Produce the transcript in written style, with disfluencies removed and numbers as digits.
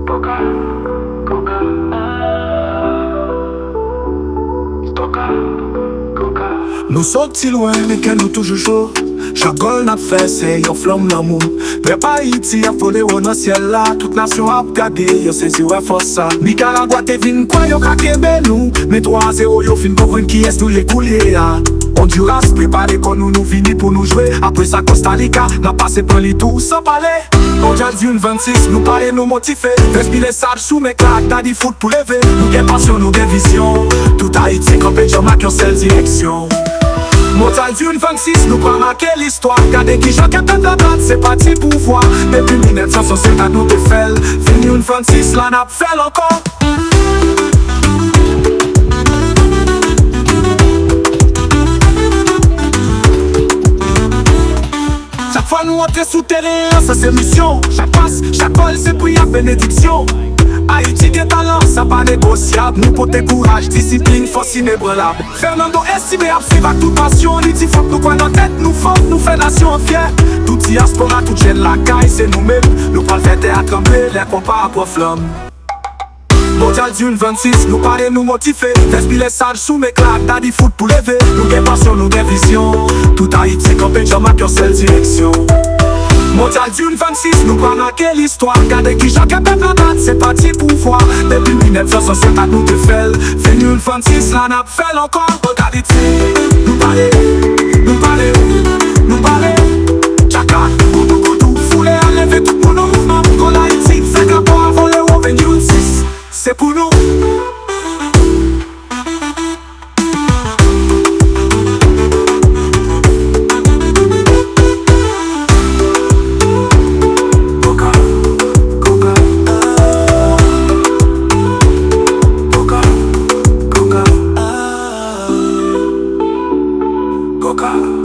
Coca, Coca, Coca, Coca. Nous sortis loin, mais que nous toujours chaud. Chaque goal n'a fait, c'est yon flamme l'amour. Prépa Haïti a volé au dans ciel là. Toute nation a regardé, yon saisi ouais force ça. Nicaragua te vin quoi yon ka kebe nous. Mais 3-0 yon fin comprendre qui est nous les couliers là. Honduras préparé qu'on nous vini pour nous jouer. Après ça Costa Rica, n'a passé par les tours sans parler. Mondial d'une 26, nous parler nous motiver. Respirer sage sous mes claques, t'as dit foot pour lever. Nous gain passion, nous gain vision. Tout Haïti campé, j'en marque en seule direction. Mondial d'une 26, nous pas marquer l'histoire. Gardez qui j'en capte de la date, c'est parti pour voir. Depuis 1960 à nous de fait. Fini une 26, là n'a fait encore. Chaque fois nous entrons sous terrain, ça c'est mission. Chaque passe, chaque bol c'est prière, bénédiction. Haïti des talents, ça pas négociable. Nous porter courage, discipline, force inébranlable. Fernando estimé à suivre à toute passion. Il dit faut que nous croyons en tête, nous faut nous faire nation fière. Tout diaspora, tout gêne la caille, c'est nous-mêmes. Nous pas le faire à trembler, les compas à poids flamme. Mondial d'une 26, nous parler, nous motiver. Respirer sage sous mes claques, t'as dit foot pour lever. Nous gain passion, nous gain vision. Tout Haïti campé, j'en marque en seule direction. Mondial d'une 26, nous pas marquer l'histoire. Gardez qui j'en capte de la date, c'est parti pour voir. Depuis 1960 à nous de fait. Fini une 26, là n'a fait encore. Regardez, nous parler, nous parler, nous parler. Chaka, Koudou, Koudou, foulé à lever tout pour nos mouvements. Pour l'Haïti, fait qu'un bon avant le Revenue 6. C'est pour nous. Coca, Coca, Coca, Coca, Coca.